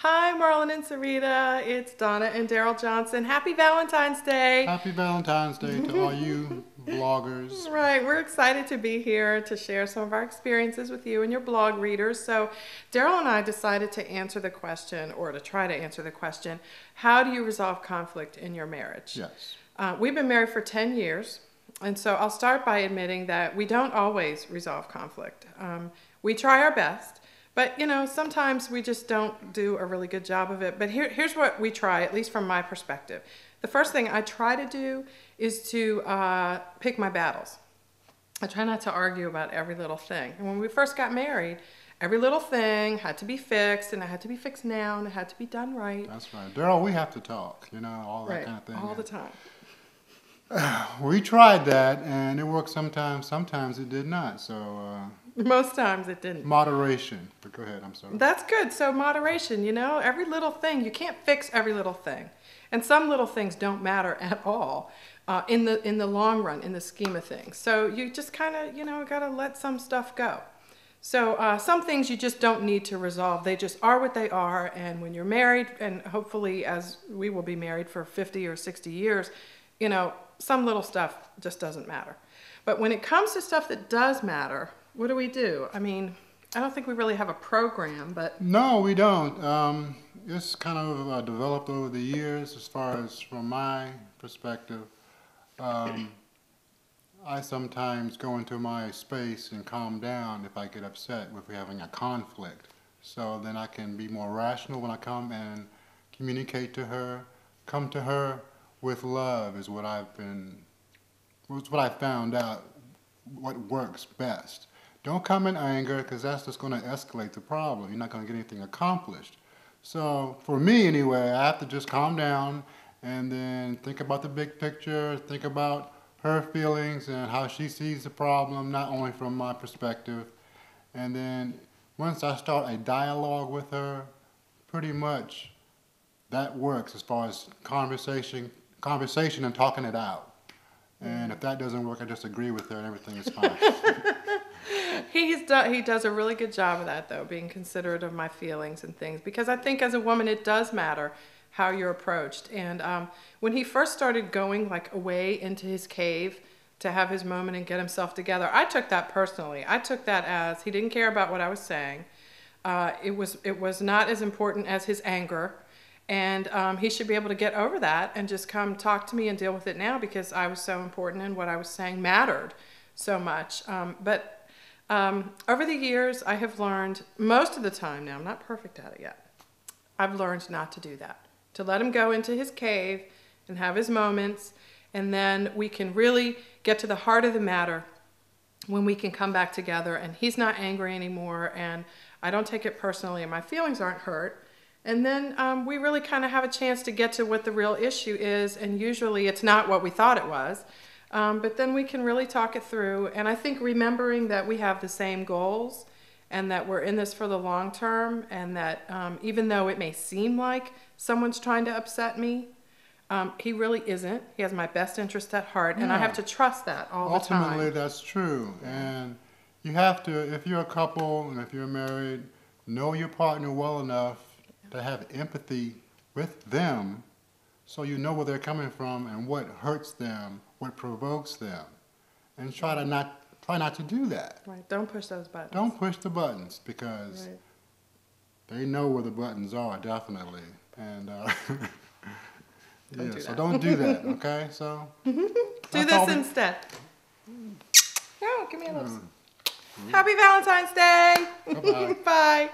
Hi, Marlon and Sarita. It's Donna and Daryl Johnson. Happy Valentine's Day. Happy Valentine's Day to all you bloggers. Right, we're excited to be here to share some of our experiences with you and your blog readers. So, Daryl and I decided to answer the question, or to try to answer the question, how do you resolve conflict in your marriage? Yes. We've been married for 10 years, and so I'll start by admitting that we don't always resolve conflict. We try our best. But, sometimes we just don't do a really good job of it. But here's what we try, at least from my perspective. The first thing I try to do is to pick my battles. I try not to argue about every little thing. And when we first got married, every little thing had to be fixed, and it had to be fixed now, and it had to be done right. That's right. Daryl, we have to talk, all that Right, kind of thing. all the time. We tried that, and it worked sometimes it did not. So, Most times it didn't. moderation. But go ahead, I'm sorry. That's good. So moderation, every little thing, you can't fix every little thing. And some little things don't matter at all in the long run, in the scheme of things. So you just kind of, got to let some stuff go. So some things you just don't need to resolve. They just are what they are. And when you're married, and hopefully as we will be married for 50 or 60 years, some little stuff just doesn't matter. But when it comes to stuff that does matter, what do? I mean, I don't think we really have a program, but... No, we don't. It's kind of developed over the years as far as from my perspective. I sometimes go into my space and calm down if I get upset with having a conflict. So then I can be more rational when I come and communicate to her, come to her with love is what I found out what works best. Don't come in anger, because that's just going to escalate the problem. You're not going to get anything accomplished. So for me anyway, I have to just calm down and then think about the big picture, think about her feelings and how she sees the problem, not only from my perspective. And then once I start a dialogue with her, pretty much that works as far as conversation and talking it out. And if that doesn't work, I just agree with her and everything is fine. He does a really good job of that, though, being considerate of my feelings and things. Because I think as a woman, it does matter how you're approached. And when he first started going away into his cave to have his moment and get himself together, I took that personally. I took that as he didn't care about what I was saying. It was not as important as his anger. And he should be able to get over that and just come talk to me and deal with it now, because I was so important and what I was saying mattered so much. But over the years, I have learned, most of the time now, I'm not perfect at it yet, I've learned not to do that. To let him go into his cave and have his moments, and then we can really get to the heart of the matter when we can come back together and he's not angry anymore and I don't take it personally and my feelings aren't hurt. And then we really kind of have a chance to get to what the real issue is, and usually it's not what we thought it was. But then we can really talk it through, and I think remembering that we have the same goals and that we're in this for the long term, and that even though it may seem like someone's trying to upset me, he really isn't. He has my best interest at heart, and I have to trust that all the time. Ultimately, that's true. And you have to, if you're a couple and if you're married, know your partner well enough to have empathy with them, so you know where they're coming from and what hurts them, what provokes them, and try not to do that. Right. Don't push those buttons. Don't push the buttons, because they know where the buttons are, definitely. And so don't do that. Okay. So do this instead. No, give me a little. Happy Valentine's Day. Bye-bye. Bye.